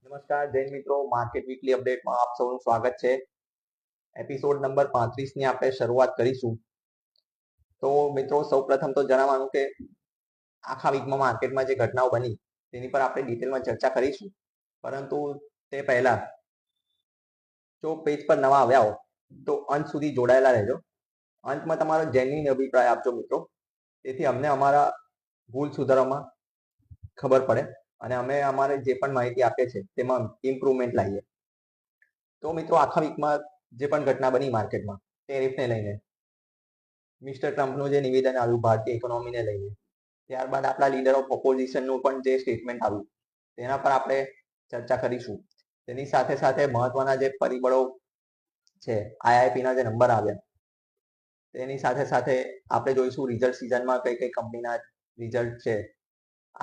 નમસ્કાર જૈન મિત્રો, market weekly અપડેટમાં આપ સૌનું સ્વાગત છે. એપિસોડ નંબર 35 ની આપણે શરૂઆત કરીશું. તો મિત્રો સૌપ્રથમ તો જણાવવાનું કે આખા વીકમાં માર્કેટમાં જે ઘટનાઓ બની તેની પર આપણે ડિટેલમાં ચર્ચા કરીશું. પરંતુ તે પહેલા જો પેજ પર નવા આવ્યા હો તો અંત સુધી જોડાયેલા રહેજો. અંતમાં તમારો જેન્યુઇન અભિપ્રાય આપજો મિત્રો, તેથી અમને અમારા ભૂલ સુધારવામાં ખબર પડે અને અમે અમારે જે પણ માહિતી આપીએ છીએ તેમાં ઇમ્પ્રુવમેન્ટ લાવીએ. તો મિત્રો આખા વીકમાં જે પણ ઘટના બની માર્કેટમાં ટેરિફને લઈને, મિસ્ટર ટ્રમ્પનું જે નિવેદન આવ્યું ભારતીય ઇકોનોમીને લઈને, ત્યારબાદ આપણા લીડર ઓફ ઓપોઝિશનનું પણ જે સ્ટેટમેન્ટ આવ્યું તેના પર આપણે ચર્ચા કરીશું. તેની સાથે સાથે મહત્વના જે પરિબળો છે, આઈઆઈપીના જે નંબર આવ્યા તેની સાથે સાથે આપણે જોઈશું રિઝલ્ટ સિઝનમાં કઈ કઈ કંપનીના રિઝલ્ટ છે,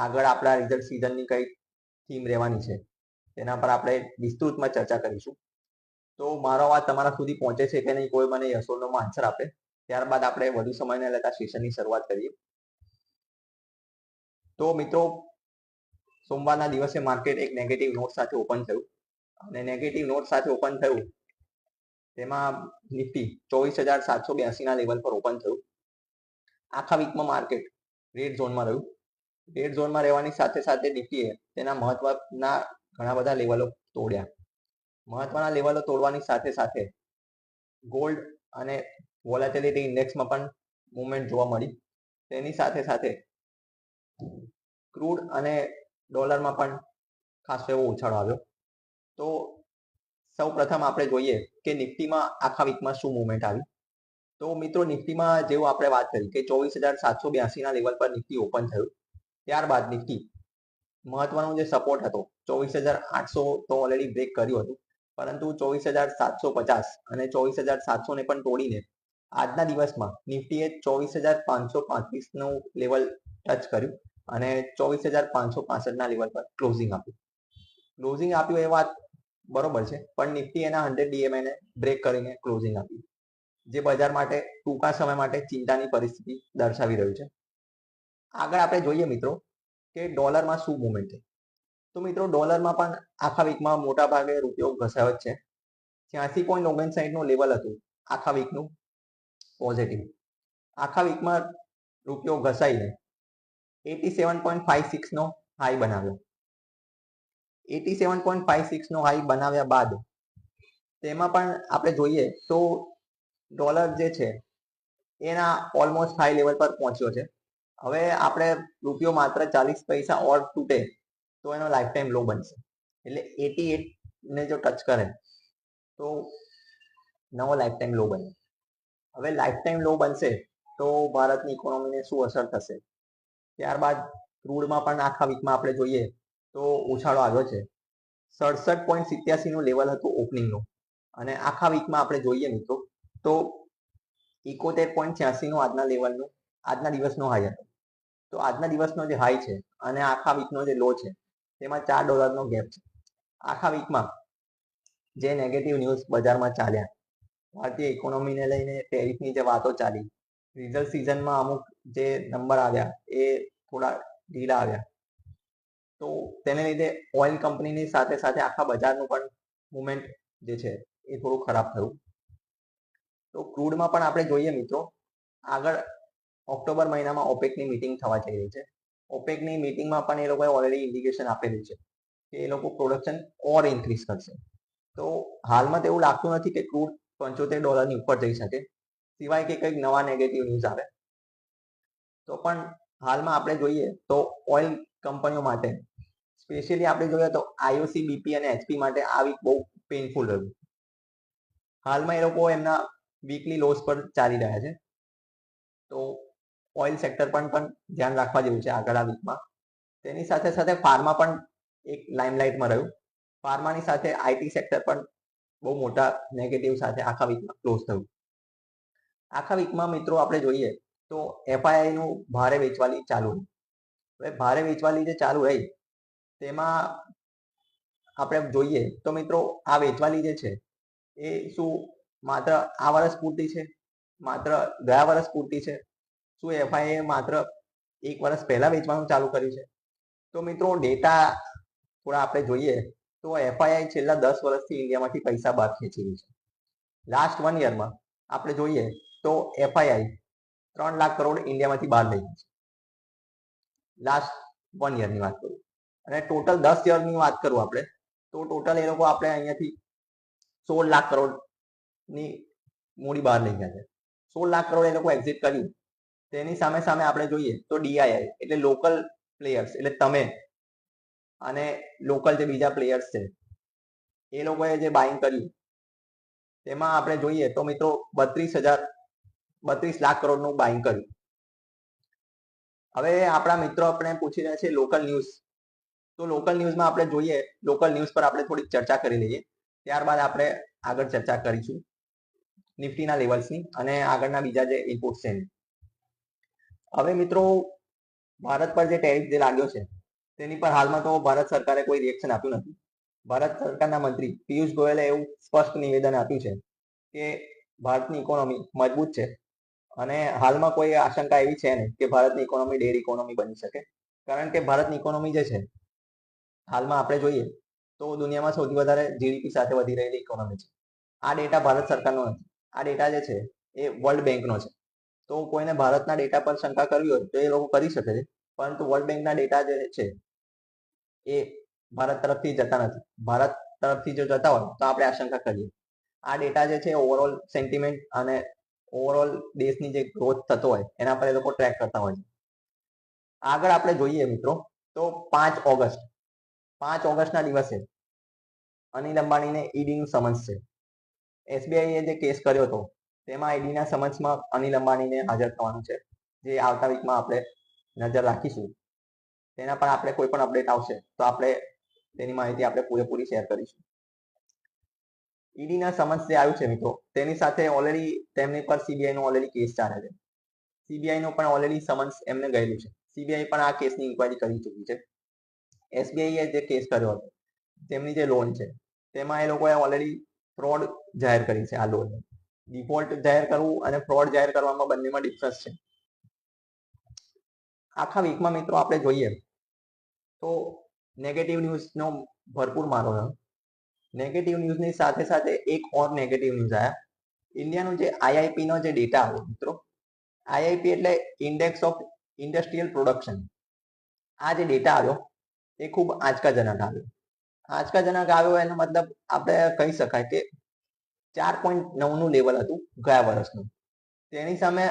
આગળ આપણા રિઝલ્ટ સિઝનની કઈ થીમ રહેવાની છે તેના પર આપણે વિસ્તૃતમાં ચર્ચા કરીશું. તો મારો વાત તમારા સુધી પહોંચે છે કે નહીં, કોઈ મને યસ ઓર નોમાં આન્સર આપે, ત્યારબાદ આપણે વધુ સમયને લેતા સેશનની શરૂઆત કરીએ. તો મિત્રો સોમવારના દિવસે માર્કેટ એક નેગેટિવ નોટ સાથે ઓપન થયું અને નેગેટિવ નોટ સાથે ઓપન થયું તેમાં નિફ્ટી 24,782 ના લેવલ પર ઓપન થયું. આખા વીકમાં માર્કેટ રેડ ઝોનમાં રહ્યું. રેડ ઝોનમાં રહેવાની સાથે સાથે નિફ્ટીએ તેના મહત્વના ઘણા બધા લેવલો તોડ્યા. મહત્વના લેવલો તોડવાની સાથે સાથે ગોલ્ડ અને વોલેટિલિટી ઇન્ડેક્સમાં પણ મૂવમેન્ટ જોવા મળી. તેની સાથે સાથે ક્રૂડ અને ડોલરમાં પણ ખાસો એવો ઉછાળો આવ્યો. તો સૌ પ્રથમ આપણે જોઈએ કે નિફ્ટીમાં આખા વીકમાં શું મૂવમેન્ટ આવી. તો મિત્રો નિફ્ટીમાં જેવું આપણે વાત કરી કે 24,782 ના લેવલ પર નિફ્ટી ઓપન થયું, ત્યારબાદ નિફ્ટી મહત્વનો જે સપોર્ટ હતો 24,800 તો ઓલરેડી બ્રેક કર્યું હતું, પરંતુ 24,750 અને 24,700 ને પણ તોડીને આજના દિવસમાં નિફ્ટીએ 24,535 નું લેવલ ટચ કર્યું અને 24,565 ના લેવલ પર ક્લોઝિંગ આપ્યું. એ વાત બરોબર છે, પણ નિફ્ટી એના 100 DMA ને બ્રેક કરીને ક્લોઝિંગ આપ્યું, જે બજાર માટે ટૂંકા સમય માટે ચિંતાની પરિસ્થિતિ દર્શાવી રહ્યું છે. આગળ આપણે જોઈએ મિત્રો કે ડોલરમાં શું મૂવમેન્ટ થઈ. તો મિત્રો ડોલરમાં પણ આખા વીકમાં મોટા ભાગે રૂપિયો ઘસાયો જ છે. 86.59 નું લેવલ હતું આખા વીકનું પોઝિટિવ. આખા વીકમાં રૂપિયો ઘસાઈને 87.56 નો હાઈ બનાવ્યો. 87.56 નો હાઈ બનાવ્યા બાદ તેમાં પણ આપણે જોઈએ તો ડોલર જે છે એના ઓલમોસ્ટ હાઈ લેવલ પર પહોંચ્યો છે. હવે આપણે રૂપિયો માત્ર 40 પૈસા ઓર તૂટે તો એનો લાઈફ ટાઈમ લો બનશે, એટલે 88 ને જો ટચ કરે તો નવો લાઈફ ટાઈમ લો બને. હવે લાઈફ ટાઈમ લો બનશે તો ભારતની ઇકોનોમીને શું અસર થશે. ત્યારબાદ ક્રૂડમાં પણ આખા વીકમાં આપણે જોઈએ તો ઉછાળો આવ્યો છે. 67.87 નું લેવલ હતું ઓપનિંગનું અને આખા વીકમાં આપણે જોઈએ મિત્રો તો 71.86 નું આજના દિવસનો હાઈ હતો. તો આજના દિવસનો જે હાઈ છે અને આખા વીકનો જે લો છે તેમાં $4 ગેપ છે. આખા વીકમાં જે નેગેટિવ ન્યૂઝ બજારમાં ચાલ્યા, ભારતીય ઇકોનોમીને લઈને ટેરિફની જે વાતો ચાલી, રિઝલ્ટ સિઝનમાં અમુક જે નંબર આવ્યા એ થોડા ઢીલા આવ્યા, તો તેને લીધે ઓઇલ કંપનીની સાથે સાથે આખા બજારનું પણ મુવમેન્ટ જે છે એ થોડું ખરાબ થયું. તો ક્રૂડમાં પણ આપણે જોઈએ મિત્રો, આગળ ઓક્ટોબર મહિનામાં ઓપેકની મીટિંગ થવા જઈ રહી છે. ઓપેકની મીટિંગમાં પણ એ લોકોએ ઓલરેડી ઇન્ડિકેશન આપેલું છે કે એ લોકો પ્રોડક્શન ઓર ઇન્ક્રીઝ કરશે. તો હાલમાં તો એવું લાગતું નથી કે ક્રૂડ $75 ઉપર જઈ શકે, સિવાય કે કંઈક નવા નેગેટિવ ન્યૂઝ આવે. તો પણ હાલમાં આપણે જોઈએ તો ઓઇલ કંપનીઓ માટે સ્પેશિયલી આપણે જોઈએ તો આઈઓસી, બીપી અને એચપી માટે આ વીક બહુ પેઇનફુલ રહ્યું. હાલમાં એ લોકો એમના વીકલી લોસ પર ચાલી રહ્યા છે. તો ઓઇલ સેક્ટર પણ ધ્યાન રાખવા જેવું છે આગળ આ વીકમાં. તેની સાથે સાથે ફાર્મા પણ એક લાઇમલાઇટમાં રહ્યું. ફાર્માની સાથે આઈટી સેક્ટર પણ બહુ મોટા નેગેટિવ સાથે આખા વીકમાં ક્લોઝ થયું. આખા વીકમાં મિત્રો આપણે જોઈએ તો એફઆઈઆઈ નું ભારે વેચવાલી ચાલુ રહી. હવે ભારે વેચવાલી જે ચાલુ રહી તેમાં આપણે જોઈએ તો મિત્રો આ વેચવાલી જે છે એ શું માત્ર આ વર્ષ પૂરતી છે, માત્ર ગયા વર્ષ પૂરતી છે, શું એફઆઈઆઈ માત્ર એક વર્ષ પહેલા વેચવાનું ચાલુ કર્યું છે? તો મિત્રો ડેટા થોડા આપણે જોઈએ તો એફઆઈઆઈ છેલ્લા 10 વર્ષથી ઇન્ડિયામાંથી પૈસા બહાર ખેંચી રહી છે. લાસ્ટ 1 યરમાં આપણે જોઈએ તો એફઆઈઆઈ 3 લાખ કરોડ ઇન્ડિયામાંથી બહાર લઈ ગઈ છે. લાસ્ટ 1 યરની વાત કરું અને ટોટલ 10 યરની વાત કરું આપણે તો ટોટલ એ લોકો આપણે અહીંયાથી 16 લાખ કરોડની મૂડી બહાર લઈ ગયા છે. 16 લાખ કરોડ એ લોકો એક્ઝિટ કર્યું. તેની સામે સામે આપણે જોઈએ તો ડીઆઈઆઈ એટલે લોકલ પ્લેયર્સ એટલે તમે અને લોકલ જે બીજા પ્લેયર્સ છે એ લોકોએ જે બાઇંગ કર્યું તેમાં આપણે જોઈએ તો મિત્રો 32 લાખ કરોડનું બાઇંગ કર્યું. હવે આપણા મિત્રો આપણે પૂછી રહ્યા છે લોકલ ન્યૂઝ. તો લોકલ ન્યૂઝમાં આપણે જોઈએ લોકલ ન્યૂઝ પર આપણે થોડીક ચર્ચા કરી લઈએ, ત્યારબાદ આપણે આગળ ચર્ચા કરીશું નિફ્ટીના લેવલ્સની અને આગળના બીજા જે ઇનપુટ્સ છે. હવે મિત્રો ભારત પર જે ટેરિફ જે લાગ્યો છે તેની પર હાલમાં તો ભારત સરકારે કોઈ રિએક્શન આપ્યું નથી. ભારત સરકારના મંત્રી પિયુષ ગોયલે એવું સ્પષ્ટ નિવેદન આપ્યું છે કે ભારતની ઇકોનોમી મજબૂત છે અને હાલમાં કોઈ આશંકા એવી છે નહીં કે ભારતની ઇકોનોમી ડેર ઇકોનોમી બની શકે, કારણ કે ભારતની ઇકોનોમી જે છે હાલમાં આપણે જોઈએ તો દુનિયામાં સૌથી વધારે જીડીપી સાથે વધી રહેલી ઇકોનોમી છે. આ ડેટા ભારત સરકારનો નથી, આ ડેટા જે છે એ વર્લ્ડ બેંકનો છે. તો કોઈને ભારતના ડેટા પર શંકા કરવી હોય તો એ લોકો કરી શકે છે, પરંતુ વર્લ્ડ બેંકના ડેટા જે છે એ ભારત તરફથી જતા નથી. ભારત તરફથી જો જતા હોય તો આપણે આશંકા કરીએ. આ ડેટા જે છે ઓવરઓલ સેન્ટિમેન્ટ અને ઓવરઓલ દેશની જે ગ્રોથ થતો હોય એના પર એ લોકો ટ્રેક કરતા હોય છે. આગળ આપણે જોઈએ મિત્રો તો 5 ઓગસ્ટના દિવસે અનિલ અંબાણીને ઈડીનું સમન્સ છે. એસબીઆઈએ જે કેસ કર્યો હતો તેમાં ઈડીના સમન્સમાં અનિલ અંબાણીને હાજર થવાનું છે, જે આવતા વીકમાં આપણે નજર રાખીશું. તેના પર આપણે કોઈ પણ અપડેટ આવશે તો આપણે તેની માહિતી આપણે પૂરેપૂરી શેર કરીશું. ઈડીના સમન્સ જે આવ્યું છે મિત્રો તેની સાથે ઓલરેડી તેમની પર સીબીઆઈનો ઓલરેડી કેસ ચાલે છે. સીબીઆઈનો પણ ઓલરેડી સમન્સ એમને ગયેલું છે. સીબીઆઈ પણ આ કેસની ઇન્ક્વાયરી કરી ચૂકી છે. એસબીઆઈએ જે કેસ કર્યો હતો તેમની જે લોન છે તેમાં એ લોકોએ ઓલરેડી ફ્રોડ જાહેર કરી છે. આ લોન ડિફોલ્ટ જાહેર કરવું અને ફ્રોડ જાહેર કરવામાં બંનેમાં ડિફરન્સ છે. આખા વીકમાં મિત્રો આપણે જોઈએ તો નેગેટિવ ન્યૂઝનો ભરપૂર મારો રહ્યો. નેગેટિવ ન્યૂઝની સાથે સાથે એક ઓર નેગેટિવ ન્યૂઝ આવ્યા. ઇન્ડિયાનો જે આઈઆઈપીનો જે ડેટા આવ્યો મિત્રો, આઈઆઈપી એટલે ઇન્ડેક્સ ઓફ ઇન્ડસ્ટ્રીયલ પ્રોડક્શન. આ જે ડેટા આવ્યો એ ખૂબ આંચકાજનક આવ્યો. આંચકાજનક આવ્યો એનો મતલબ આપણે કહી શકાય કે 4.9નું લેવલ હતું ગયા વર્ષનું. તેની સામે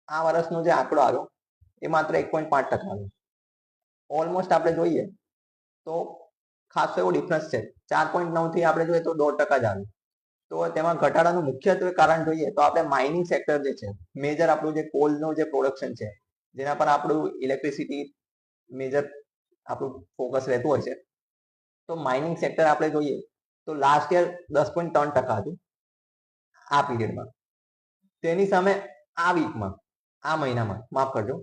આ વર્ષનો જે આંકડો આવ્યો એ માત્ર 1.5% આવ્યો. ઓલમોસ્ટ આપણે જોઈએ તો ખાસો એવો ડિફરન્સ છે. 4.9 થી આપણે જોઈએ તો 1.5% જ આવ્યું. તો તેમાં ઘટાડાનું મુખ્યત્વે કારણ જોઈએ તો આપણે માઇનિંગ સેક્ટર જે છે, મેજર આપણું જે કોલનું જે પ્રોડક્શન છે જેના પર આપણું ઇલેક્ટ્રિસિટી મેજર આપણું ફોકસ રહેતું હોય છે, તો માઇનિંગ સેક્ટર આપણે જોઈએ તો લાસ્ટ યર 10.3% હતું આ પીરિયડમાં. તેની સામે આ વીકમાં આ મહિનામાં માફ કરજો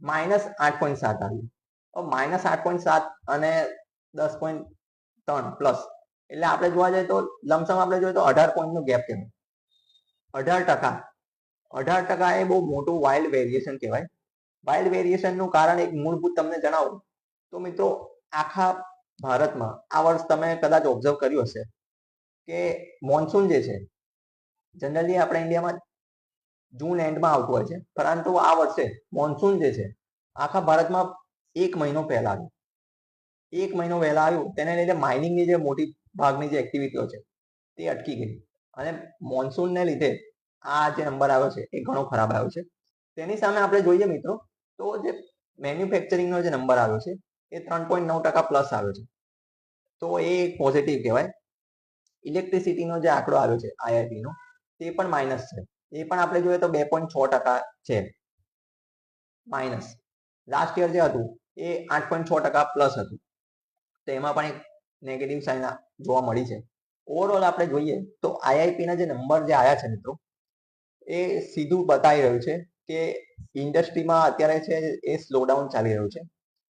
-8.7 આવ્યું. -8.7 અને 10.3 પ્લસ એટલે આપણે જોવા જઈએ તો લમસમ આપણે જોઈએ તો 18 પોઈન્ટનો ગેપ કહેવાય. 18% એ બહુ મોટું વાઇલ્ડ વેરિએશન કહેવાય. વાઇલ્ડ વેરિએશનનું કારણ એક મૂળભૂત તમને જણાવું તો મિત્રો આખા ભારતમાં આ વર્ષ તમે કદાચ ઓબ્ઝર્વ કર્યું હશે કે મોન્સૂન જે છે જનરલી આપણે ઇન્ડિયામાં જૂન એન્ડમાં આવતું હોય છે, પરંતુ આ વર્ષે મોન્સૂન જે છે આખા ભારતમાં 1 મહિનો પહેલા આવ્યું. 1 મહિનો વહેલા આવ્યું તેને લીધે માઇનિંગની જે મોટી ભાગની જે એક્ટિવિટીઓ છે તે અટકી ગઈ અને મોન્સૂનને લીધે આ જે નંબર આવ્યો છે એ ઘણો ખરાબ આવ્યો છે. તેની સામે આપણે જોઈએ મિત્રો તો જે મેન્યુફેક્ચરિંગનો જે નંબર આવ્યો છે એ 3.9% પ્લસ આવ્યો છે, તો એ એક પોઝિટિવ કહેવાય. ઇલેક્ટ્રિસિટીનો જે આંકડો આવ્યો છે આઈઆઈપીનો તે પણ માઇનસ છે. એ પણ આપણે જોઈએ તો 2.6% છે માઇનસ. લાસ્ટ યર જે હતું એ 8.6% પ્લસ હતું, તો એમાં પણ એક નેગેટિવ સાઇન જોવા મળી છે. ઓવરઓલ આપણે જોઈએ તો આઈઆઈપીના જે નંબર જે આવ્યા છે મિત્રો એ સીધું બતાવી રહ્યું છે કે ઇન્ડસ્ટ્રીમાં અત્યારે છે એ સ્લોડાઉન ચાલી રહ્યું છે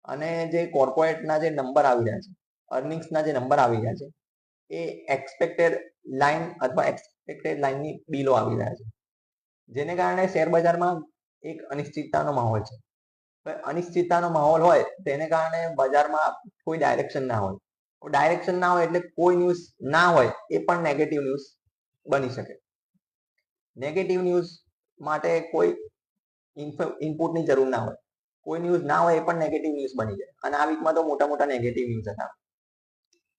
અને જે કોર્પોરેટના જે નંબર આવી રહ્યા છે, અર્નિંગ્સના જે નંબર આવી રહ્યા છે એ એક્સપેક્ટેડ લાઇન અથવા એક્સપેક્ટેડ લાઇનની બિલો આવી રહ્યા છે, જેને કારણે શેર બજારમાં એક અનિશ્ચિતતાનો માહોલ છે. અનિશ્ચિતતાનો માહોલ હોય તેને કારણે બજારમાં કોઈ ડાયરેક્શન ના હોય. ડાયરેક્શન ના હોય એટલે કોઈ ન્યૂઝ ના હોય એ પણ નેગેટિવ ન્યૂઝ બની શકે. નેગેટિવ ન્યૂઝ માટે કોઈ ઇનપુટની જરૂર ના હોય, કોઈ ન્યૂઝ ના હોય એ પણ નેગેટિવ ન્યૂઝ બની જાય. અને આ વીકમાં તો મોટા મોટા નેગેટિવ ન્યૂઝ હતા.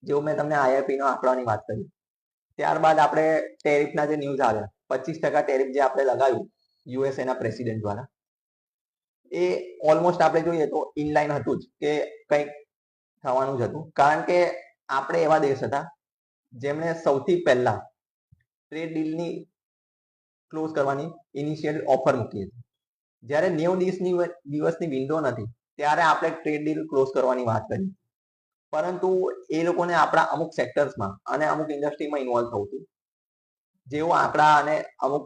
જેવું મેં તમને IIP નો આંકડાની વાત કરી, ત્યારબાદ આપણે ટેરિફના જે ન્યૂઝ આવ્યા, 25% ટેરિફ જે આપણે લગાવ્યું USA ના પ્રેસિડેન્ટ દ્વારા, એ ઓલમોસ્ટ આપણે જોઈએ તો ઇનલાઇન હતું જ કે કંઈક થવાનું જ હતું. કારણ કે આપણે એવા દેશ હતા જેમણે સૌથી પહેલા ટ્રેડ ડીલની ક્લોઝ કરવાની ઇનિશિયલ ઓફર મૂકી હતી. જ્યારે 90 દિવસની વિન્ડો નથી ત્યારે આપણે ટ્રેડ ડીલ ક્લોઝ કરવાની વાત કરી, પરંતુ એ લોકોને આપણા અમુક સેક્ટર્સમાં અને અમુક ઇન્ડસ્ટ્રીમાં ઇન્વોલ્વ થવું હતું. જેવો આંકડા અને અમુક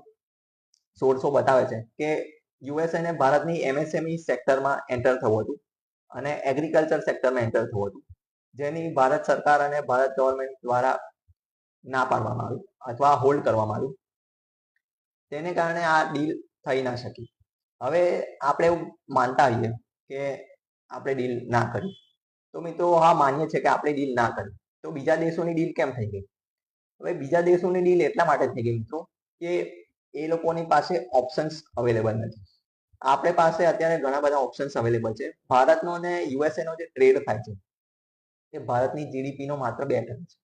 સોર્સો બતાવે છે કે USA ને ભારતની MSME સેક્ટરમાં એન્ટર થવું હતું અને એગ્રીકલ્ચર સેક્ટરમાં એન્ટર થવું હતું, જેની ભારત સરકાર અને ભારત ગવર્મેન્ટ દ્વારા ના પાડવામાં આવ્યું અથવા હોલ્ડ કરવામાં આવ્યું. તેને કારણે આ ડીલ થઈ ના શકી. હવે આપણે એવું માનતા હોઈએ કે આપણે ડીલ ના કરી, તો મિત્રો હા માનીએ છીએ કે આપણે ડીલ ના કરી, તો બીજા દેશોની ડીલ કેમ થઈ ગઈ? હવે બીજા દેશોની ડીલ એટલા માટે થઈ ગઈ મિત્રો કે એ લોકોની પાસે ઓપ્શન્સ અવેલેબલ નથી. આપણે પાસે અત્યારે ઘણા બધા ઓપ્શન્સ અવેલેબલ છે. ભારતનો અને USA નો જે ટ્રેડ થાય છે એ ભારતની GDP નો માત્ર 2% છે.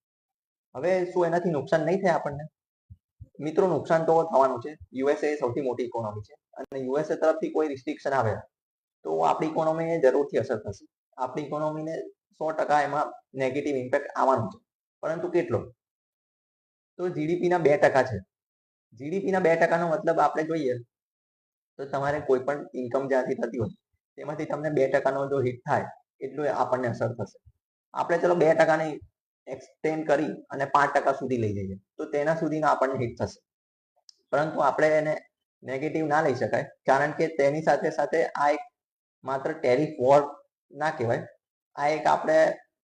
હવે શું એનાથી નુકસાન નહીં થાય આપણને? મિત્રો નુકસાન તો થવાનું છે. USA સૌથી મોટી ઇકોનોમી છે અને USA તરફથી કોઈ રિસ્ટ્રિક્શન આવે તો આપણી ઇકોનોમીને જરૂરથી અસર થશે. આપણી ઇકોનોમીને 100% એમાં નેગેટિવ ઇમ્પેક્ટ આવવાનું છે, પરંતુ કેટલો? તો જીડીપીના 2% છે. જીડીપીના 2%નો મતલબ આપણે જોઈએ તો તમારે કોઈ પણ ઇન્કમ જ્યાંથી થતી હોય તેમાંથી તમને 2%નો જો હિટ થાય એટલું આપણને અસર થશે. આપણે ચલો 2%ને એક્સટેન્ડ કરી અને 5% સુધી લઈ જઈએ તો તેના સુધીનો આપણને હિટ થશે, પરંતુ આપણે એને નેગેટિવ ના લઈ શકાય, કારણ કે તેની સાથે સાથે આ એક માત્ર ટેરિફ વોર ના કહેવાય, આ એક આપણે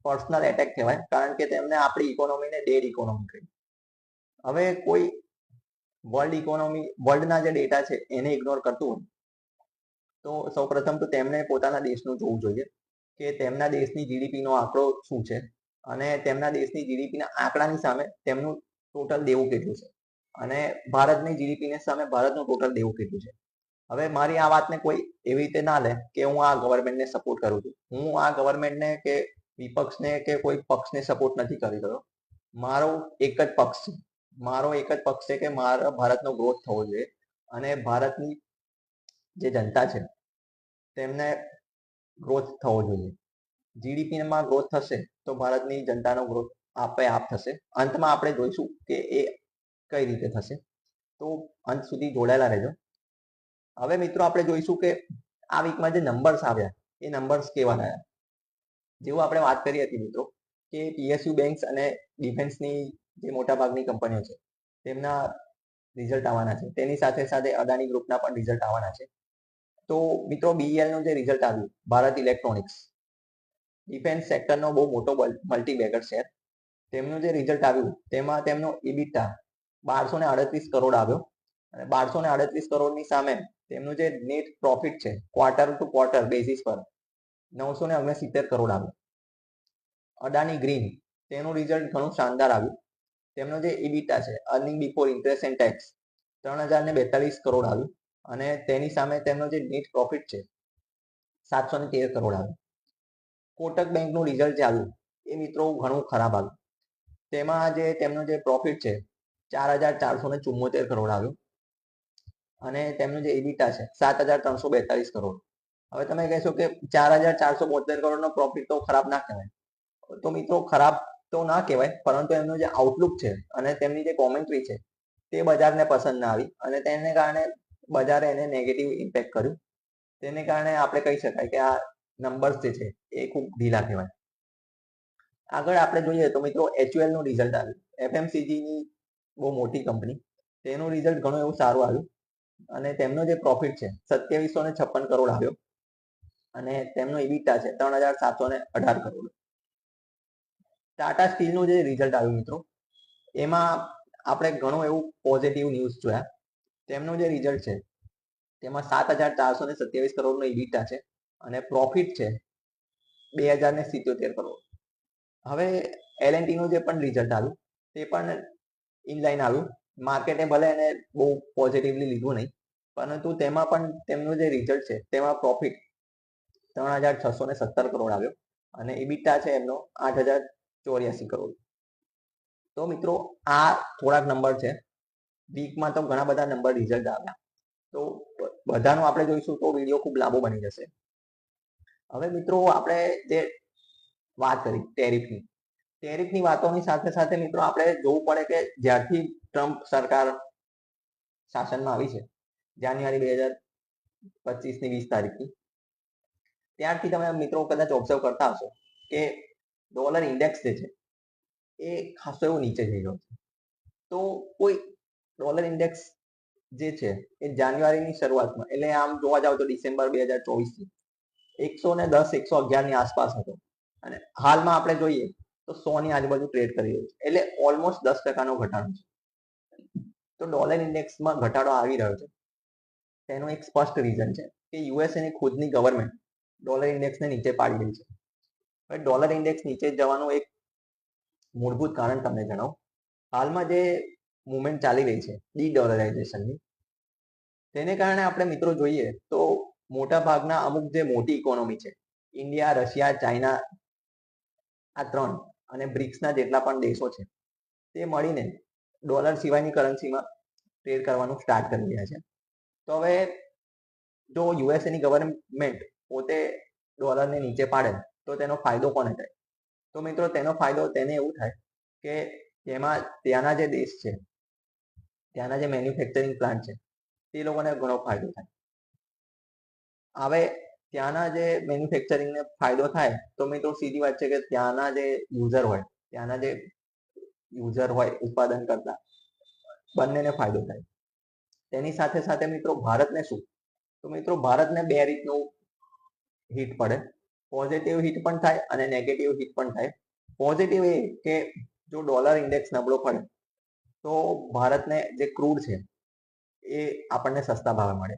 પર્સનલ એટેક કહેવાય, કારણ કે તેમને આપણી ઇકોનોમીને ડેડ ઇકોનોમી કહી. હવે કોઈ વર્લ્ડના જે ડેટા છે એને ઇગ્નોર કરતું હોય તો સૌપ્રથમ તો તેમણે પોતાના દેશનું જોવું જોઈએ કે તેમના દેશની જીડીપીનો આંકડો શું છે અને તેમના દેશની જીડીપીના આંકડાની સામે તેમનું ટોટલ દેવું કેટલું છે અને ભારતની જીડીપીની સામે ભારતનું ટોટલ દેવું કેટલું છે. હવે મારી આ વાતને કોઈ એવી રીતે ના લે કે હું આ ગવર્મેન્ટને સપોર્ટ કરું છું. હું આ ગવર્મેન્ટને કે વિપક્ષને કે કોઈ પક્ષને સપોર્ટ નથી કરી રહ્યો. મારો એક જ પક્ષ છે કે મારા ભારતનો ગ્રોથ થવો જોઈએ અને ભારતની જે જનતા છે તેમને ગ્રોથ થવો જોઈએ. જીડીપીમાં ગ્રોથ થશે તો ભારતની જનતાનો ગ્રોથ આપે થશે. અંતમાં આપણે જોઈશું કે એ કઈ રીતે થશે, તો અંત સુધી જોડાયેલા રહેજો. હવે મિત્રો આપણે જોઈશું કે આ વીકમાં જે નંબર્સ આવ્યા એ નંબર્સ કેવા રહ્યા. જેવું આપણે વાત કરી હતી મિત્રો કે PSU બેંક્સ અને ડિફેન્સની જે મોટા ભાગની કંપનીઓ છે તેમના રિઝલ્ટ આવવાના છે, તેની સાથે સાથે અદાણી ગ્રુપના પણ રિઝલ્ટ આવવાના છે. તો મિત્રો BEL નું જે રિઝલ્ટ આવ્યું, ભારત ઇલેક્ટ્રોનિક્સ ડિફેન્સ સેક્ટરનો બહુ મોટો મલ્ટીબેગર શેર, તેમનું જે રિઝલ્ટ આવ્યું તેમાં તેમનો EBITDA 1238 કરોડ આવ્યો અને 1238 કરોડની સામે તેમનું જે નેટ પ્રોફિટ છે ક્વાર્ટર ટુ ક્વાર્ટર બેઝિસ પર 969 કરોડ આવ્યો. અદાણી ગ્રીન તેનું રિઝલ્ટ ઘણું શાનદાર આવ્યું. તેમનો જે EBITDA છે earning before interest and tax 3042 crore આવ્યું અને તેની સામે તેમનો જે નેટ પ્રોફિટ છે 713 કરોડ આવ્યો. કોટક બેંકનું રિઝલ્ટ જે આવ્યું એ મિત્રો ઘણું ખરાબ આવ્યું. તેમાં જે તેમનો જે પ્રોફિટ છે 4474 કરોડ આવ્યો અને તેમનું જે EBITDA છે 7342 કરોડ. હવે તમે કહેશો કે 4472 કરોડનો પ્રોફિટ તો ખરાબ ના કહેવાય. તો મિત્રો ખરાબ તો ના કહેવાય, પરંતુ એમનું જે આઉટલુક છે અને તેમની જે કોમેન્ટ્રી છે તે બજારને પસંદ ના આવી અને તેને કારણે બજારે એને નેગેટિવ ઇમ્પેક્ટ કર્યું. તેને કારણે આપણે કહી શકાય કે આ નંબર્સ જે છે એ ખૂબ ઢીલા કહેવાય. આગળ આપણે જોઈએ તો મિત્રો HUL નું રિઝલ્ટ આવ્યું. FMCG ની બહુ મોટી કંપની, તેનું રિઝલ્ટ ઘણું એવું સારું આવ્યું અને તેમનો જે પ્રોફિટ છે 2756 કરોડ આવ્યો અને તેમનો EBITDA છે 3718 કરોડ. ટાટા સ્ટીલનું જે રિઝલ્ટ આવ્યું મિત્રો એમાં આપણે ઘણું એવું પોઝિટિવ ન્યૂઝ જોયા. તેમનું જે રિઝલ્ટ છે તેમાં 7427 કરોડનો EBITDA છે અને પ્રોફિટ છે 2077 કરોડ. હવે L&T નું જે પણ રિઝલ્ટ આવ્યું તે પણ ઇનલાઈન આવ્યું. માર્કેટે ભલે એને બહુ પોઝિટિવલી લીધું નહીં, પરંતુ તેમાં પણ તેમનું જે રિઝલ્ટ છે તેમાં પ્રોફિટ 3,617 કરોડ આવ્યો અને EBITDA છે એમનો 8,084 કરોડ. તો મિત્રો આ થોડાક નંબર છે. વીકમાં તો ઘણા બધા નંબર રિઝલ્ટ આવ્યા, તો બધાનું આપણે જોઈશું તો વિડીયો ખૂબ લાંબો બની જશે. હવે મિત્રો આપણે જે વાત કરી ટેરિફની વાતોની સાથે સાથે મિત્રો આપણે જોવું પડે કે જ્યારથી ટ્રમ્પ સરકાર શાસનમાં આવી છે જાન્યુઆરી 2025ની 20 તારીખથી, ત્યારથી તમે મિત્રો કદાચ ઓબ્ઝર્વ કરતા હશો કે ડોલર ઇન્ડેક્સ જે છે એ ખાસો એવું નીચે જઈ રહ્યો છે. તો કોઈ ડોલર ઇન્ડેક્સ જે છે એ જાન્યુઆરીની શરૂઆતમાં, એટલે આમ જોવા જાવ તો ડિસેમ્બર 2024થી 110 111 ની આસપાસ હતો અને હાલમાં આપણે જોઈએ તો 100 ની આજુબાજુ ટ્રેડ કરી રહ્યું છે, એટલે ઓલમોસ્ટ 10% ઘટાડો છે. તો ડોલર ઇન્ડેક્સમાં ઘટાડો આવી રહ્યો છે તેનું એક સ્પષ્ટ રીઝન છે કે યુએસએની ખુદની ગવર્મેન્ટ ડોલર ઇન્ડેક્સને નીચે પાડી રહી છે. હવે ડોલર ઇન્ડેક્સ નીચે જવાનું એક મૂળભૂત કારણ તમને જણાવું. હાલમાં જે મુવમેન્ટ ચાલી રહી છે ડી ડોલરાઇઝેશનની, તેને કારણે આપણે મિત્રો જોઈએ તો મોટા ભાગના અમુક જે મોટી ઇકોનોમી છે, ઇન્ડિયા, રશિયા, ચાઇના, આ 3 અને બ્રિક્સના જેટલા પણ દેશો છે તે મળીને ડોલર સિવાયની કરન્સીમાં ટ્રેડ કરવાનું સ્ટાર્ટ કરી રહ્યા છે. તો હવે જો યુએસએની ગવર્મેન્ટ પોતે ડોલરને નીચે પાડે તો તેનો ફાયદો કોને થાય? તો મિત્રો તેનો ફાયદો તેને એવું થાય કે તેમાં ત્યાંના જે દેશ છે, ત્યાંના જે મેન્યુફેક્ચરિંગ પ્લાન્ટ છે તે લોકોને ઘણો ફાયદો થાય. હવે ત્યાંના જે મેન્યુફેક્ચરિંગને ફાયદો થાય તો મિત્રો સીધી વાત છે કે ત્યાંના જે યુઝર હોય ઉત્પાદન કરતા, બંનેને ફાયદો થાય. તેની સાથે સાથે મિત્રો ભારતને શું? તો મિત્રો ભારતને બે રીતનું હિટ પડે. પોઝિટિવ હિટ પણ થાય અને નેગેટિવ હિટ પણ થાય. પોઝિટિવ એ કે જો ડોલર ઇન્ડેક્સ નબળો પડે તો ભારતને જે ક્રૂડ છે એ આપણને સસ્તા ભાવે મળે.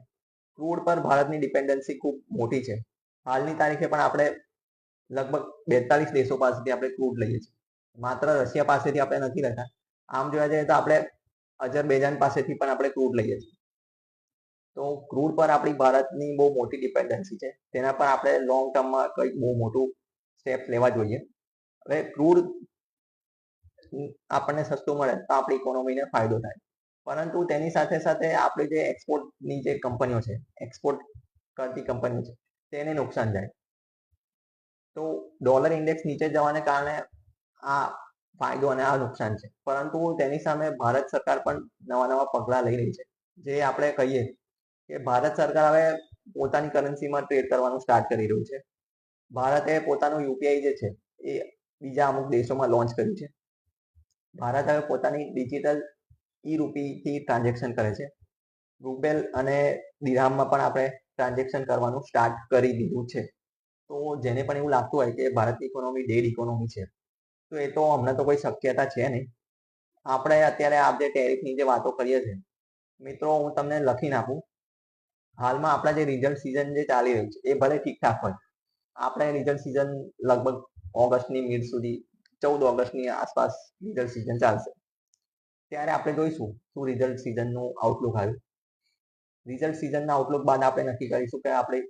ક્રૂડ પર ભારતની ડિપેન્ડન્સી ખૂબ મોટી છે. હાલની તારીખે પણ આપણે લગભગ 42 દેશો પાસેથી આપણે ક્રૂડ લઈએ છીએ. માત્ર રશિયા પાસેથી આપણે નથી લેતા. આમ જોવા જઈએ તો આપણે અઝરબૈજાન પાસેથી પણ આપણે ક્રૂડ લઈએ છીએ. તો ક્રૂડ પર આપણી ભારતની બહુ મોટી ડિપેન્ડન્સી છે. તેના પર આપણે લોંગ ટર્મમાં કંઈક બહુ મોટું સ્ટેપ લેવા જોઈએ. હવે ક્રૂડ આપણને સસ્તું મળે તો આપણી ઇકોનોમીને ફાયદો થાય, પરંતુ તેની સાથે સાથે આપણે જે એક્સપોર્ટની જે કંપનીઓ છે, એક્સપોર્ટ કરતી કંપનીઓ છે, તેને નુકસાન જાય. તો ડોલર ઇન્ડેક્સ નીચે જવાને કારણે આ ફાયદો અને આ નુકસાન છે, પરંતુ તેની સામે ભારત સરકાર પણ નવા પગલાં લઈ રહી છે. જે આપણે કહીએ કે ભારત સરકાર હવે પોતાની કરન્સીમાં ટ્રેડ કરવાનું સ્ટાર્ટ કરી રહ્યું છે. ભારતે પોતાનું યુપીઆઈ જે છે એ બીજા અમુક દેશોમાં લોન્ચ કર્યું છે. ભારત હવે પોતાની ડિજિટલ રૂપીથી ટ્રાન્ઝેક્શન કરે છે. રૂબેલ અને દિરહામમાં પણ આપણે ટ્રાન્ઝેક્શન કરવાનું સ્ટાર્ટ કરી દીધું છે. તો જેને પણ એવું લાગતું હોય કે ભારતની ઇકોનોમી ડેડ ઇકોનોમી છે, તો એ તો હમણાં તો કોઈ શક્યતા છે નહીં. આપણે અત્યારે આ જે ટેરિફની જે વાતો કરીએ છીએ મિત્રો, હું તમને લખી નાખું. હાલમાં આપણા જે રિઝલ્ટ સિઝન જે ચાલી રહ્યું છે એ ભલે ઠીકઠાક હોય, આપણે રિઝલ્ટ સિઝન લગભગ ઓગસ્ટની મિડ સુધી, 14 ઓગસ્ટની આસપાસ રિઝલ્ટ સિઝન ચાલશે. ત્યારે આપણે જોઈશું શું રિઝલ્ટ સિઝનનું આઉટલુક આવ્યું. રિઝલ્ટ સિઝનના આઉટલુક બાદ આપણે નક્કી કરીશું કે આપણે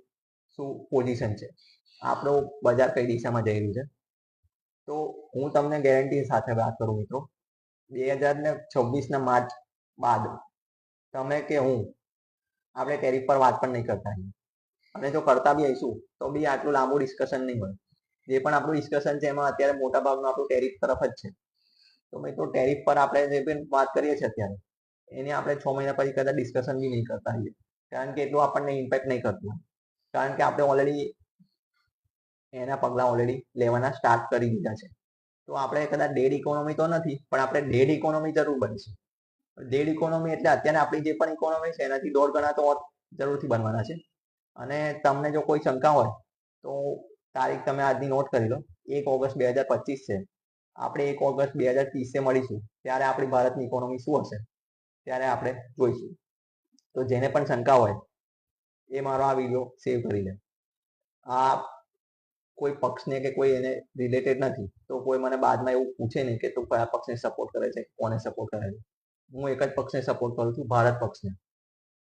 શું પોઝિશન છે, આપણું બજાર કઈ દિશામાં જઈ રહ્યું છે. તો હું તમને ગેરંટી સાથે વાત કરું મિત્રો, 2026ના માર્ચ બાદ તમે કે હું આપણે ટેરિફ પર વાત પણ નહીં કરતા, અને જો કરતા બી આવીશું તો બી આટલું લાંબુ ડિસ્કશન નહીં હોય. જે પણ આપણું ડિસ્કશન છે એમાં અત્યારે મોટા ભાગનું આપણું ટેરિફ તરફ જ છે. તો મિત્રો ટેરિફ પર આપણે જે પણ વાત કરીએ છીએ અત્યારે, એની આપણે 6 મહિના પછી કદાચ ડિસ્કશન બી નહીં કરતા હોઈએ, કારણ કે એટલું આપણને ઇમ્પેક્ટ નહીં કરતું, કારણ કે આપણે ઓલરેડી એના પગલાં ઓલરેડી લેવાના સ્ટાર્ટ કરી દીધા છે. તો આપણે કદાચ ડેડ ઇકોનોમી તો નથી, પણ આપણે ડેડ ઇકોનોમી જરૂર બનીશું. ડેડ ઇકોનોમી એટલે અત્યારે આપણી જે પણ ઇકોનોમી છે એનાથી 1.5 ગણા તો જરૂરથી બનવાના છે. અને તમને જો કોઈ શંકા હોય તો તારીખ તમે આજની નોટ કરી લો, 1 ઓગસ્ટ 2025 છે. આપણે 1 ઓગસ્ટ 2030 મળીશું, ત્યારે આપણી ભારતની ઇકોનોમી શું હશે ત્યારે આપણે જોઈશું. તો જેને પણ શંકા હોય એ મારો આ વિડીયો સેવ કરી લે. આ કોઈ પક્ષને કે કોઈ એને રિલેટેડ નથી, તો કોઈ મને બાદમાં એવું પૂછે નહીં કે તું કયા પક્ષને સપોર્ટ કરે છે, કોને સપોર્ટ કરે છે. હું એક જ પક્ષને સપોર્ટ કરું છું, ભારત પક્ષને,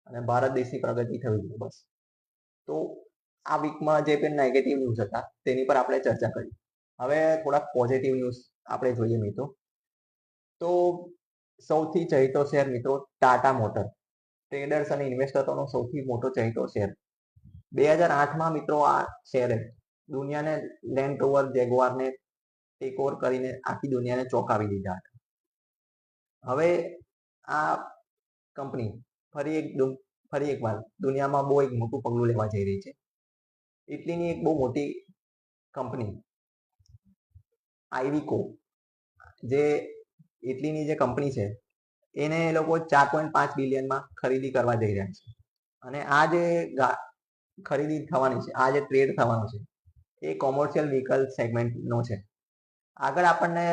અને ભારત દેશની પ્રગતિ થવી જોઈએ બસ. તો આ વીકમાં જે પણ નેગેટિવ ન્યૂઝ હતા તેની પર આપણે ચર્ચા કરી. હવે થોડાક પોઝિટિવ ન્યૂઝ આપણે જોઈએ મિત્રો. તો સૌથી ચહીતો શેર મિત્રો ટાટા મોટર, ટ્રેડર્સ અને ઇન્વેસ્ટરોનો સૌથી મોટો ચહીતો શેર. 2008માં મિત્રો આ શેરે દુનિયાને લેન્ડ રોવર જેગવારને ટેક ઓવર કરીને આખી દુનિયાને ચોંકાવી દીધા હતા. હવે આ કંપની ફરી એકવાર દુનિયામાં બહુ એક મોટું પગલું લેવા જઈ રહી છે. ઇટલીની એક બહુ મોટી કંપની આઈવીકો, જે ઇટલીની જે કંપની છે એને એ લોકો 4.5 બિલિયનમાં ખરીદી કરવા જઈ રહ્યા છે. અને આ જે ખરીદી થવાની છે, આ જે ટ્રેડ થવાનો છે એ કોમર્શિયલ વ્હીકલ સેગમેન્ટનો છે. આગળ આપણને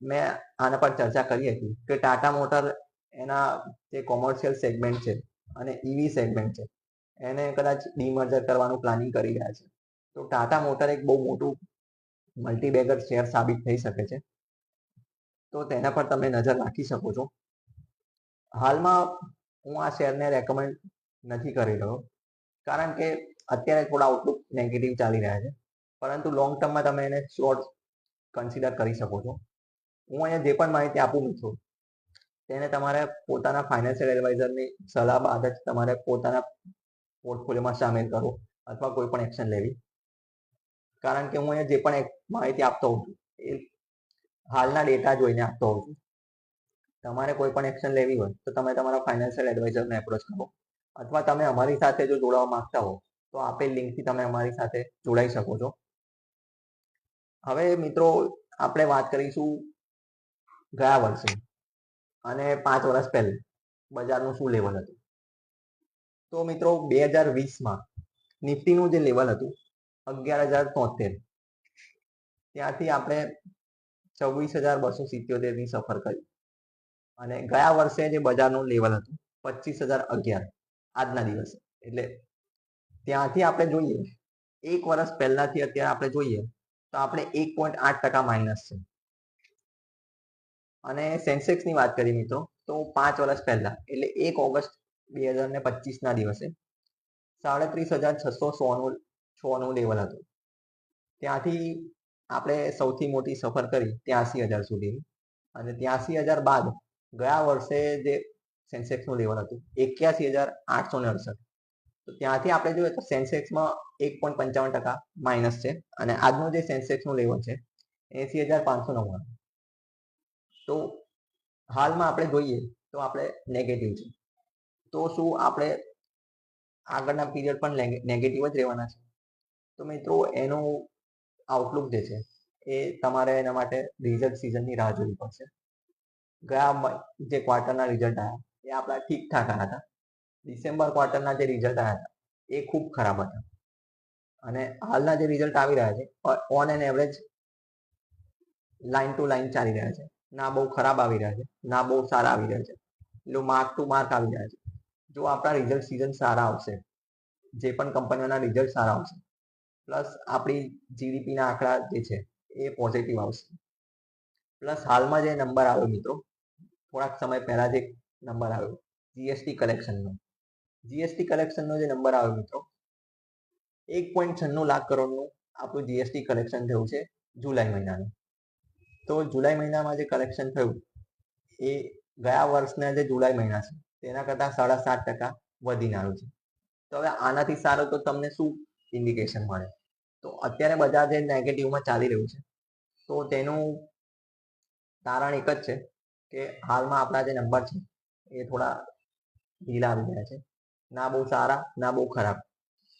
મેં આના પર ચર્ચા કરી હતી કે ટાટા મોટર એના જે કોમર્શિયલ સેગમેન્ટ છે અને ઈવી સેગમેન્ટ છે એને કદાચ ડીમર્જર કરવાનું પ્લાનિંગ કરી રહ્યા છે. તો ટાટા મોટર એક બહુ મોટું મલ્ટીબેગર શેર સાબિત થઈ શકે છે. તો તેના પર તમે નજર રાખી શકો છો. હાલમાં હું આ શેરને રેકમેન્ડ નથી કરી રહ્યો, કારણ કે અત્યારે થોડા આઉટલુક નેગેટિવ ચાલી રહ્યા છે, પરંતુ લોંગ ટર્મમાં તમે એને શોર્ટ કન્સિડર કરી શકો છો. હું અહીંયા જે પણ માહિતી આપું છું તેને તમારે પોતાના ફાઇનાન્શિયલ એડવાઇઝરની સલાહ બાદ જ તમારે પોતાના પોર્ટફોલિયોમાં સામેલ કરો અથવા કોઈ પણ એક્શન લેવી. કારણ કે હું અહીંયા જે પણ માહિતી આપતો હોઉં છું એ હાલના ડેટા જોઈને આપતો હોઉં છું. તમારે કોઈ પણ એક્શન લેવી હોય તો તમે તમારા ફાઇનાન્શિયલ એડવાઇઝરને એપ્રોચ કરો, અથવા તમે અમારી સાથે જો જોડાવા માંગતા હો તો આપેલ લિંકથી તમે અમારી સાથે જોડાઈ શકો છો. હવે મિત્રો આપણે વાત કરીશું ગયા વર્ષે અને 5 વર્ષ પહેલા બજારનું શું લેવલ હતું. તો મિત્રો 2020માં નિફ્ટીનું જે લેવલ હતું 11,073, ત્યાંથી આપણે 24,277ની સફર કરી. અને ગયા વર્ષે જે બજારનું લેવલ હતું 25,011 આજના દિવસે, એટલે ત્યાંથી આપણે જોઈએ એક વર્ષ પહેલાથી અત્યારે આપણે જોઈએ તો આપણે 1.8% માઇનસ છે. અને સેન્સેક્સની વાત કરીએ મિત્રો તો 5 વર્ષ પહેલા એટલે 1 ઓગસ્ટ 2025ના દિવસે 37,606નું લેવલ હતું. ત્યાંથી આપણે સૌથી મોટી સફર કરી 83,000 સુધીની, અને 83,000 બાદ ગયા વર્ષે જે સેન્સેક્સનું લેવલ હતું 81,868. તો ત્યાંથી આપણે જોઈએ તો સેન્સેક્સમાં 1.55% માઇનસ છે, અને આજનું જે સેન્સેક્સનું લેવલ છે 80,599. તો હાલમાં આપણે જોઈએ તો આપણે નેગેટિવ છે. તો શું આપણે આગળના પીરિયડ પણ નેગેટિવ જ રહેવાના છે? તો મિત્રો એનું આઉટલુક જે છે એ તમારે એના માટે રિઝલ્ટ સિઝનની રાહ જોવી પડશે. ગયા જે ક્વાર્ટરના રિઝલ્ટ આવ્યા એ આપણા ઠીકઠાક આવ્યા હતા. ડિસેમ્બર ક્વાર્ટરના જે રિઝલ્ટ આવ્યા હતા એ ખૂબ ખરાબ હતા, અને હાલના જે રિઝલ્ટ આવી રહ્યા છે on an average line to line ચાલી રહ્યા છે. ના બહુ ખરાબ આવી રહ્યા છે, ના બહુ સારા આવી રહ્યા છે, એટલે માર્ક ટુ માર્ક આવી રહ્યા છે. જો આપણા રિઝલ્ટ સિઝન સારા આવશે, જે પણ કંપનીઓના રિઝલ્ટ સારા આવશે, પ્લસ આપણી જીડીપીના આંકડા જે છે એ પોઝિટિવ આવશે, પ્લસ હાલમાં જે નંબર આવ્યો મિત્રો થોડાક સમય પહેલા જે નંબર આવ્યો જીએસટી કલેક્શનનો જે નંબર આવ્યો મિત્રો 1.96 લાખ કરોડનું આપણું જીએસટી કલેક્શન થયું છે જુલાઈ મહિનાનું. તો જુલાઈ મહિનામાં જે કલેક્શન થયું એ ગયા વર્ષના જે જુલાઈ મહિના છે તેના કરતાં 7.5% વધીને આવ્યું છે. તો હવે આનાથી સારું તો તમને શું ઇન્ડિકેશન મળે? તો અત્યારે બજાર જે નેગેટિવમાં ચાલી રહ્યું છે તો તેનું કારણ એક જ છે કે હાલમાં આપણા જે નંબર છે એ થોડા ઢીલા આવી ગયા છે, ના બહુ સારા ના બહુ ખરાબ.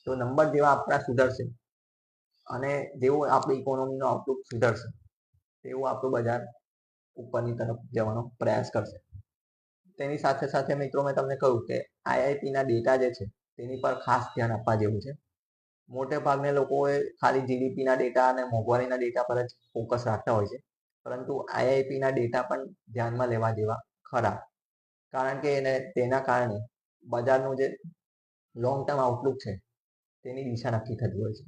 તો નંબર જેવા આપણા સુધરશે અને જેવું આપણી ઇકોનોમીનો આઉટલુક સુધરશે તેવું આપણું બજાર ઉપરની તરફ જવાનો પ્રયાસ કરશે. તેની સાથે સાથે મિત્રો મેં તમને કહ્યું કે આઈઆઈપીના ડેટા જે છે તેની પર ખાસ ધ્યાન આપવા જેવું છે. મોટે ભાગના લોકોએ ખાલી જીડીપીના ડેટા અને મોંઘવારીના ડેટા પર જ ફોકસ રાખતા હોય છે, પરંતુ આઈઆઈપીના ડેટા પણ ધ્યાનમાં લેવા જેવા ખરા, કારણ કે તેના કારણે બજારનું જે લોંગ ટર્મ આઉટલુક છે તેની દિશા નક્કી થતી હોય છે.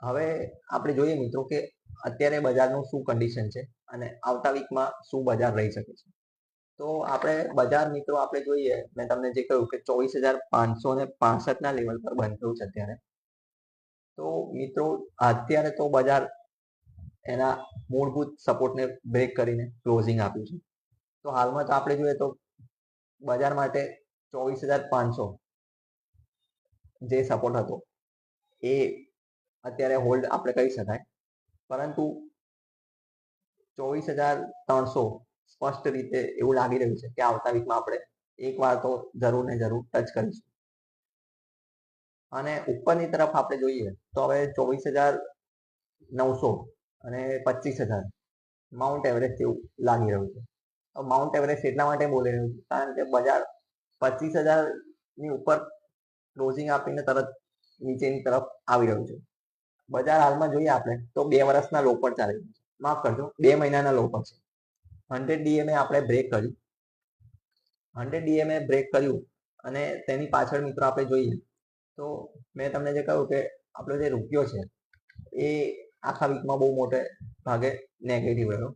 હવે આપણે જોઈએ મિત્રો કે અત્યારે બજારનું શું કન્ડિશન છે અને આવતા વીકમાં શું બજાર રહી શકે છે. તો આપણે બજાર મિત્રો આપણે જોઈએ, મેં તમને જે કહ્યું કે 24,565 ના લેવલ પર બંધ થયું છે અત્યારે. તો મિત્રો અત્યારે તો બજાર એના મૂળભૂત સપોર્ટને બ્રેક કરીને ક્લોઝિંગ આપ્યું છે. તો હાલમાં તો આપણે જોઈએ તો બજાર માટે 24,500 જે સપોર્ટ હતો એ અત્યારે હોલ્ડ આપણે કહી શકાય, પરંતુ 24,300 સ્પષ્ટ રીતે એવું લાગી રહ્યું છે કે આવતા વીકમાં આપણે એકવાર તો જરૂર ને જરૂર ટચ કરીશું. અને ઉપરની તરફ આપણે જોઈએ તો હવે 24,900 અને 25,000 માઉન્ટ એવરેસ્ટ જેવું લાગી રહ્યું છે. માઉન્ટ એવરેસ્ટ એટલા માટે બોલી રહ્યું છે કારણ કે બજાર 25,000 ની ઉપર ક્લોઝિંગ આપીને તરત નીચેની તરફ આવી રહ્યું છે. બજાર હાલમાં જોઈએ આપણે તો 2 વર્ષના લો પર ચાલી રહ્યું છે, માફ કરજો 2 મહિનાના લો પર છે. 100 DMA આપણે બ્રેક કર્યું, 100 DMA બ્રેક કર્યું અને તેની પાછળ મિત્રો આપણે જોઈએ તો મેં તમને જે કહ્યું કે આપણો જે રૂપિયો છે એ આખા વીકમાં બહુ મોટે ભાગે નેગેટિવ રહ્યો.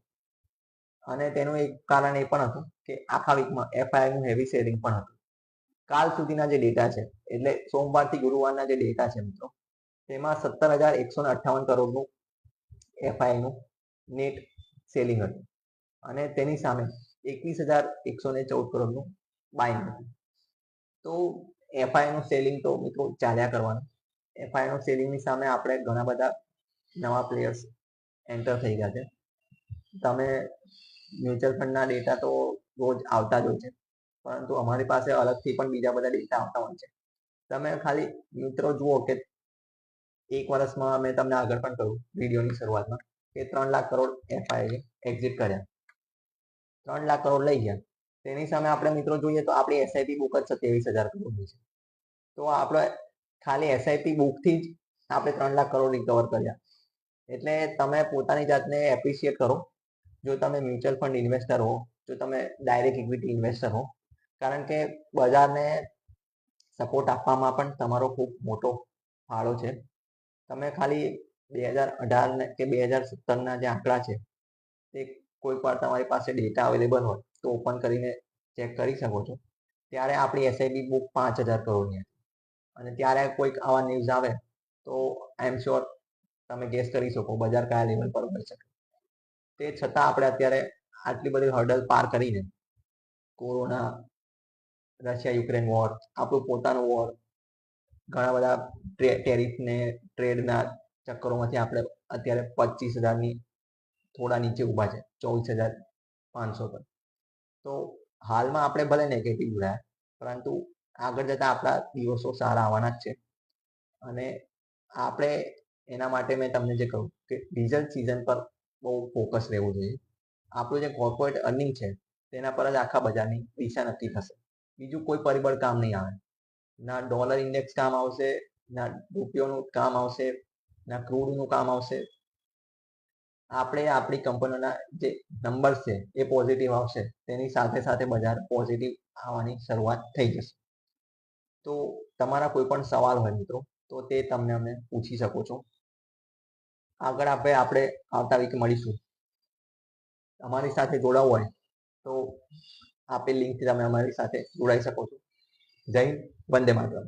અને તેનું એક કારણ એ પણ હતું કે આખા વીકમાં FII નું હેવી સેલિંગ પણ હતું. કાલ સુધીના જે ડેટા છે એટલે સોમવારથી ગુરુવારના જે ડેટા છે મિત્રો, તેમાં 17,158 કરોડનું FII નું નેટ સેલિંગ હતું અને તેની સામે 21,114 કરોડનું બાઇંગ હતું. તો FII નું સેલિંગ તો મિત્રો ચાલ્યા કરવાનું. FII નું સેલિંગની સામે આપણે ઘણા બધા નવા પ્લેયર્સ એન્ટર થઈ ગયા છે. તમે મ્યુચ્યુઅલ ફંડના ડેટા તો રોજ આવતા જ હોય છે, પરંતુ અમારી પાસે અલગથી પણ બીજા બધા ડેટા આવતા હોય છે. તમે ખાલી મિત્રો જુઓ કે એક વર્ષમાં મેં તમને આગળ પણ કહ્યું વિડીયોની શરૂઆતમાં કે 3 લાખ કરોડ FII એક્ઝિટ કર્યા, 3 લાખ કરોડ લઈ ગયા. તેની સામે આપણે મિત્રો જોઈએ તો આપણી SIP બુક જ 27,000 કરોડની છે. તો આપણે ખાલી SIP બુકથી જ આપણે 3 લાખ કરોડ રિકવર કર્યા. એટલે તમે પોતાની જાતને એપ્રિશિએટ કરો જો તમે મ્યુચ્યુઅલ ફંડ ઇન્વેસ્ટર હો, જો તમે ડાયરેક્ટ ઇક્વિટી ઇન્વેસ્ટર હો, કારણ કે બજારને સપોર્ટ આપવામાં પણ તમારો ખૂબ મોટો ફાળો છે. તમે ખાલી 2018 કે 2017ના જે આંકડા છે તે કોઈક વાર તમારી પાસે ડેટા અવેલેબલ હોય તો ઓપન કરીને ચેક કરી શકો છો. ત્યારે આપણી SIP બુક 5,000 કરોડની હતી અને ત્યારે કોઈક આવા ન્યૂઝ આવે તો આઈ એમ શ્યોર તમે ગેસ કરી શકો બજાર કયા લેવલ પર હોઈ શકે. તે છતાં આપણે અત્યારે આટલી બધી હર્ડલ પાર કરીને કોરોના, રશિયા યુક્રેન વોર, આપણું પોતાનું વોર, ઘણા બધા ટેરિફ ને ટ્રેડના ચક્કરોમાંથી આપણે અત્યારે 25,000ની થોડા નીચે ઊભા છે, 24,500 પર. તો હાલમાં આપણે ભલે નેગેટિવ રહ્યા, પરંતુ આગળ જતા આપણા દિવસો સારા આવવાના જ છે. અને આપણે એના માટે મેં તમને જે કહ્યું કે રિઝલ્ટ સિઝન પર બહુ ફોકસ રહેવું જોઈએ. આપણું જે કોર્પોરેટ અર્નિંગ છે તેના પર જ આખા બજારની દિશા નક્કી થશે. બીજું કોઈ પરિબળ કામ નહીં આવે. ના ડોલર ઇન્ડેક્સ કામ આવશે, ના રૂપિયોનું કામ આવશે, ના ક્રૂડનું કામ આવશે. આપણે આપણી કંપનીઓના જે નંબર્સ છે એ પોઝિટિવ આવશે, તેની સાથે સાથે બજાર પોઝિટિવ આવવાની શરૂઆત થઈ જશે. તો તમારા કોઈ પણ સવાલ હોય મિત્રો તો તે તમને અમે પૂછી શકો છો. આગળ આપણે આવતા વીકે મળીશું. અમારી સાથે જોડાવવું હોય તો આપેલ લિંકથી તમે અમારી સાથે જોડાઈ શકો છો. જય હિન્દ, વંદે માતરમ.